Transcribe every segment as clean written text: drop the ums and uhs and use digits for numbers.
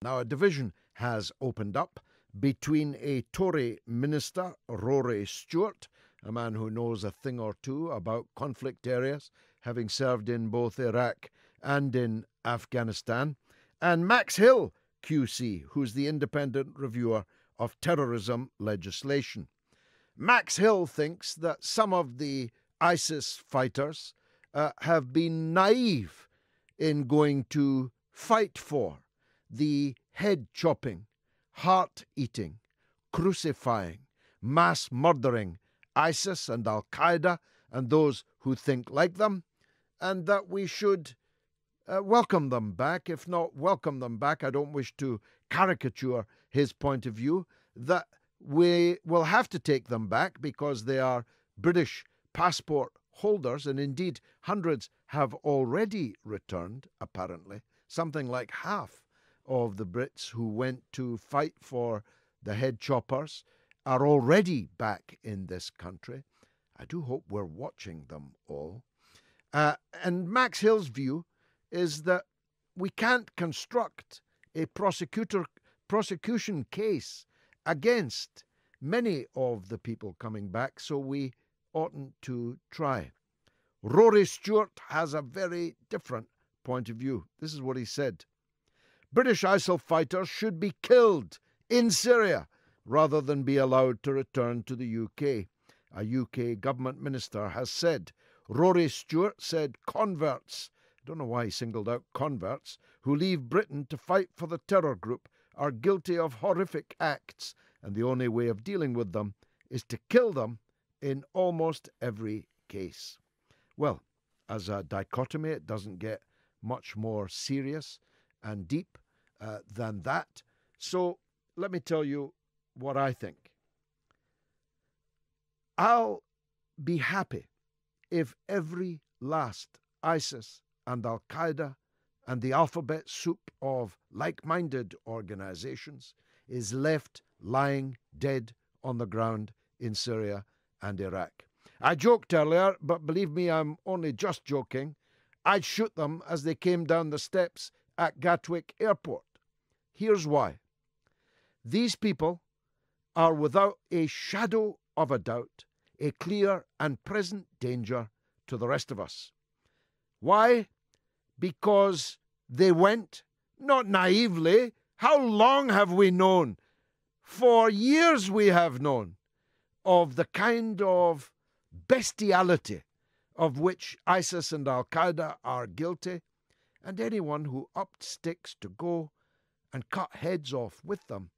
Now, a division has opened up between a Tory minister, Rory Stewart, a man who knows a thing or two about conflict areas, having served in both Iraq and in Afghanistan, and Max Hill, QC, who's the independent reviewer of terrorism legislation. Max Hill thinks that some of the ISIS fighters have been naive in going to fight for the head-chopping, heart-eating, crucifying, mass murdering ISIS and Al-Qaeda and those who think like them, and that we should welcome them back. If not welcome them back, I don't wish to caricature his point of view, that we will have to take them back because they are British passport holders, and indeed hundreds have already returned, apparently. Something like half of the Brits who went to fight for the head choppers are already back in this country. I do hope we're watching them all. And Max Hill's view is that we can't construct a prosecution case against many of the people coming back, so we oughtn't to try. Rory Stewart has a very different point of view. This is what he said. British ISIL fighters should be killed in Syria rather than be allowed to return to the UK, a UK government minister has said. Rory Stewart said converts, I don't know why he singled out converts, who leave Britain to fight for the terror group are guilty of horrific acts, and the only way of dealing with them is to kill them in almost every case. Well, as a dichotomy, it doesn't get much more serious and deep than that. So let me tell you what I think. I'll be happy if every last ISIS and Al-Qaeda and the alphabet soup of like-minded organizations is left lying dead on the ground in Syria and Iraq. I joked earlier, but believe me, I'm only just joking. I'd shoot them as they came down the steps at Gatwick Airport. Here's why. These people are without a shadow of a doubt a clear and present danger to the rest of us. Why? Because they went, not naively. How long have we known? For years we have known of the kind of bestiality of which ISIS and Al-Qaeda are guilty, and anyone who upped sticks to go and cut heads off with them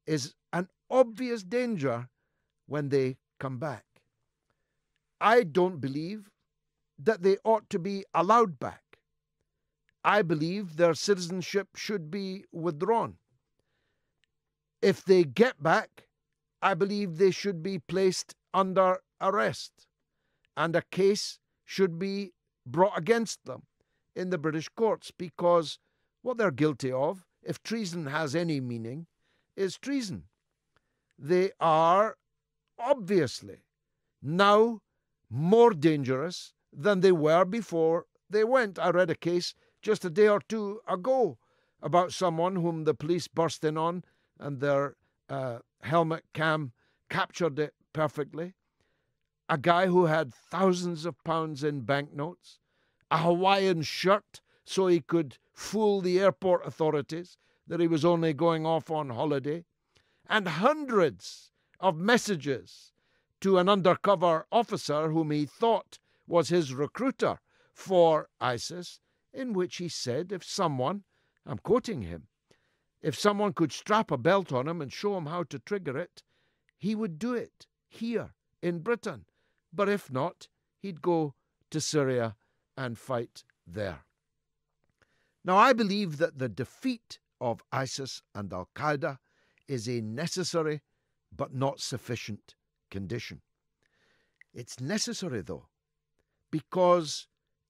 is an obvious danger when they come back. I don't believe that they ought to be allowed back. I believe their citizenship should be withdrawn. If they get back, I believe they should be placed under arrest, and a case should be brought against them in the British courts, because what they're guilty of, if treason has any meaning, is treason. They are obviously now more dangerous than they were before they went. I read a case just a day or two ago about someone whom the police burst in on, and their helmet cam captured it perfectly. A guy who had thousands of pounds in banknotes, a Hawaiian shirt so he could fool the airport authorities that he was only going off on holiday, and hundreds of messages to an undercover officer whom he thought was his recruiter for ISIS, in which he said if someone, I'm quoting him, if someone could strap a belt on him and show him how to trigger it, he would do it here in Britain. But if not, he'd go to Syria and fight there. Now, I believe that the defeat of ISIS and Al-Qaeda is a necessary but not sufficient condition. It's necessary, though, because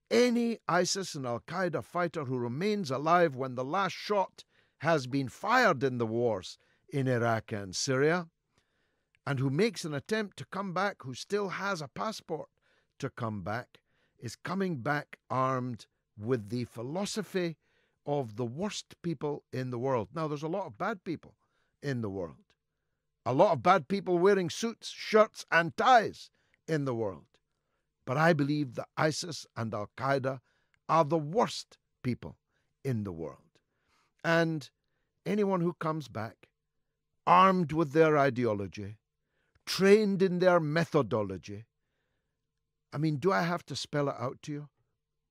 any ISIS and Al-Qaeda fighter who remains alive when the last shot has been fired in the wars in Iraq and Syria, and who makes an attempt to come back, who still has a passport to come back, is coming back armed with the philosophy of the worst people in the world. Now, there's a lot of bad people in the world. A lot of bad people wearing suits, shirts, and ties in the world. But I believe that ISIS and Al-Qaeda are the worst people in the world. And anyone who comes back, armed with their ideology, trained in their methodology, I mean, do I have to spell it out to you?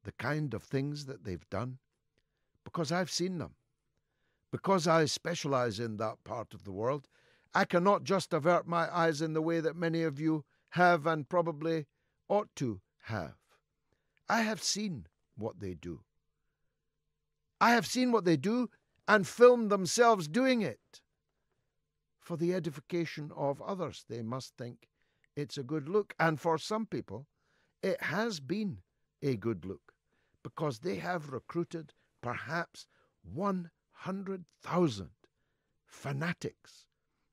The kind of things that they've done? Because I've seen them. Because I specialize in that part of the world, I cannot just avert my eyes in the way that many of you have and probably ought to have. I have seen what they do. I have seen what they do and filmed themselves doing it. For the edification of others, they must think it's a good look. And for some people, it has been a good look, because they have recruited perhaps 100,000 fanatics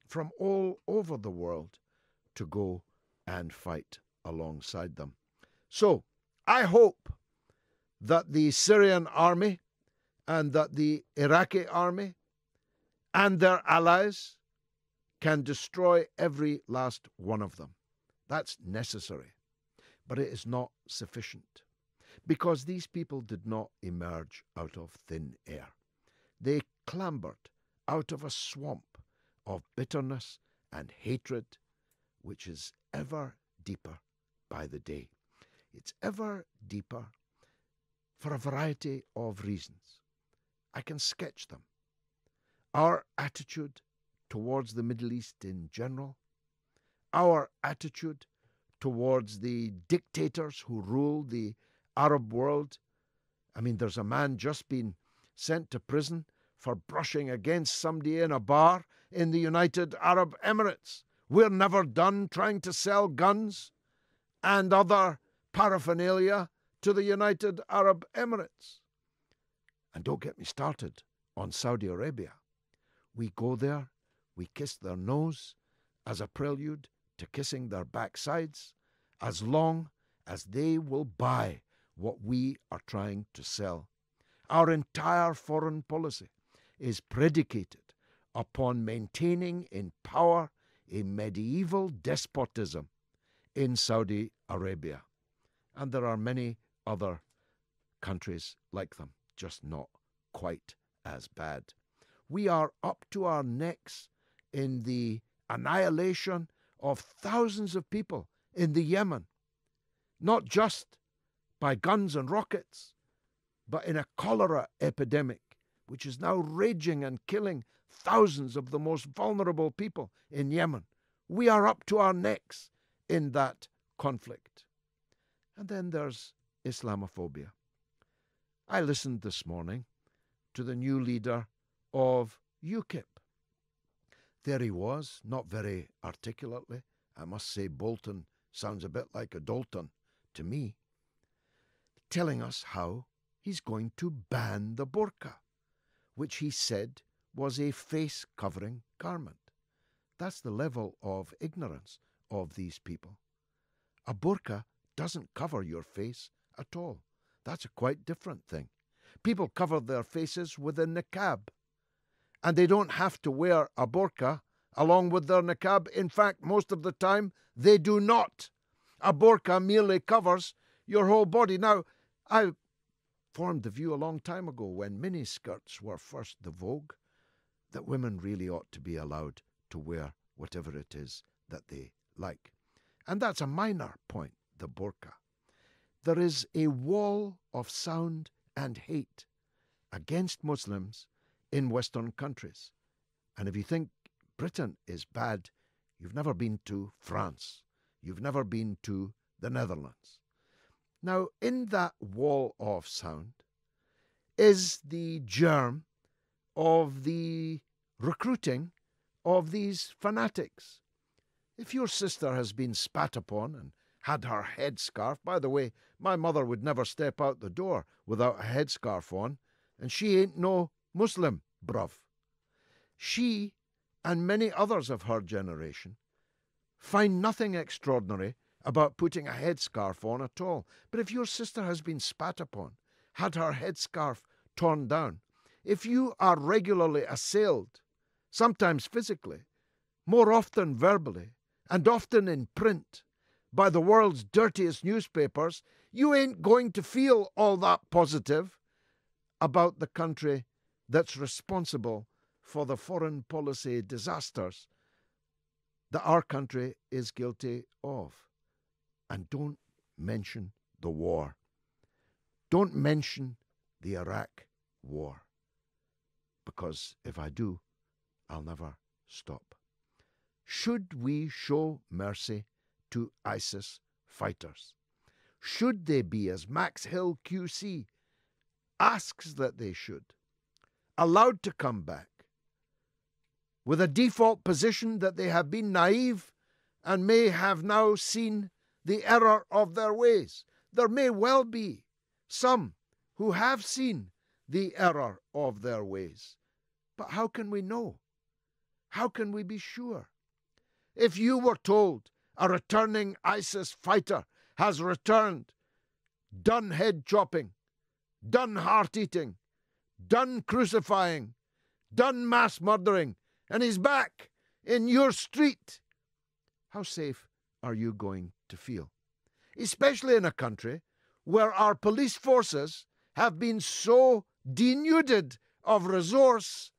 from all over the world to go and fight alongside them. So I hope that the Syrian army and that the Iraqi army and their allies can destroy every last one of them. That's necessary, but it is not sufficient, because these people did not emerge out of thin air. They clambered out of a swamp of bitterness and hatred, which is ever deeper by the day. It's ever deeper for a variety of reasons. I can sketch them. Our attitude towards the Middle East in general, our attitude towards the dictators who rule the Arab world. I mean, there's a man just been sent to prison for brushing against somebody in a bar in the United Arab Emirates. We're never done trying to sell guns and other paraphernalia to the United Arab Emirates. And don't get me started on Saudi Arabia. We go there, we kiss their nose as a prelude to kissing their backsides, as long as they will buy what we are trying to sell. Our entire foreign policy is predicated upon maintaining in power a medieval despotism in Saudi Arabia. And there are many other countries like them, just not quite as bad. We are up to our necks in the annihilation of thousands of people in the Yemen, not just by guns and rockets, but in a cholera epidemic, which is now raging and killing thousands of the most vulnerable people in Yemen. We are up to our necks in that conflict. And then there's Islamophobia. I listened this morning to the new leader of UKIP. There he was, not very articulately. I must say Bolton sounds a bit like a Dalton to me, telling us how he's going to ban the burqa, which he said was a face-covering garment. That's the level of ignorance of these people. A burqa doesn't cover your face at all. That's a quite different thing. People cover their faces with a niqab, and they don't have to wear a burqa along with their niqab. In fact, most of the time, they do not. A burqa merely covers your whole body. Now, I formed the view a long time ago, when miniskirts were first the vogue, that women really ought to be allowed to wear whatever it is that they like. And that's a minor point, the burqa. There is a wall of sound and hate against Muslims in Western countries. And if you think Britain is bad, you've never been to France. You've never been to the Netherlands. Now, in that wall of sound is the germ of the recruiting of these fanatics. If your sister has been spat upon and had her headscarf — by the way, my mother would never step out the door without a headscarf on, and she ain't no Muslim, bruv. She and many others of her generation find nothing extraordinary about putting a headscarf on at all. But if your sister has been spat upon, had her headscarf torn down, if you are regularly assailed, sometimes physically, more often verbally, and often in print, by the world's dirtiest newspapers, you ain't going to feel all that positive about the country that's responsible for the foreign policy disasters that our country is guilty of. And don't mention the war. Don't mention the Iraq war. Because if I do, I'll never stop. Should we show mercy to ISIS fighters? Should they be, as Max Hill QC asks that they should, allowed to come back with a default position that they have been naive and may have now seen the error of their ways? There may well be some who have seen the error of their ways. But how can we know? How can we be sure? If you were told a returning ISIS fighter has returned, done head chopping, done heart eating, done crucifying, done mass murdering, and he's back in your street, how safe are you going to feel? Especially in a country where our police forces have been so denuded of resource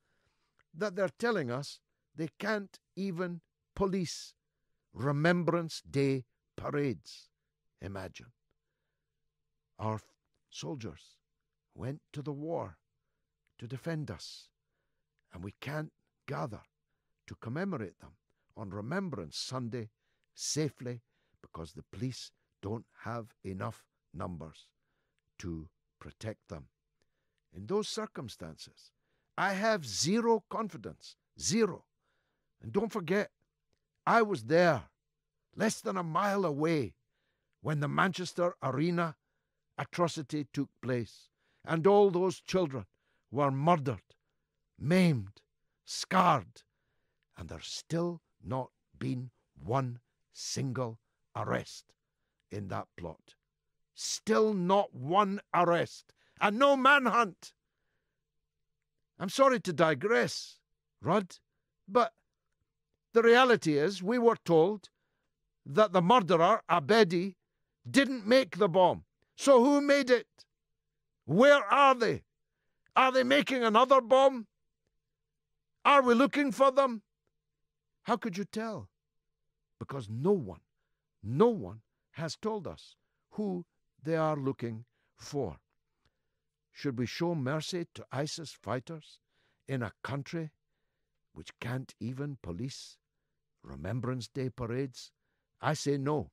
that they're telling us they can't even police Remembrance Day parades. Imagine. Our soldiers went to the war to defend us, and we can't gather to commemorate them on Remembrance Sunday safely because the police don't have enough numbers to protect them. In those circumstances, I have zero confidence. Zero. And don't forget, I was there, less than a mile away, when the Manchester Arena atrocity took place, and all those children were murdered, maimed, scarred, and there's still not been one single arrest in that plot. Still not one arrest, and no manhunt. I'm sorry to digress, Rudd, but the reality is we were told that the murderer, Abedi, didn't make the bomb. So who made it? Where are they? Are they making another bomb? Are we looking for them? How could you tell? Because no one has told us who they are looking for. Should we show mercy to ISIS fighters in a country which can't even police Remembrance Day parades? I say no.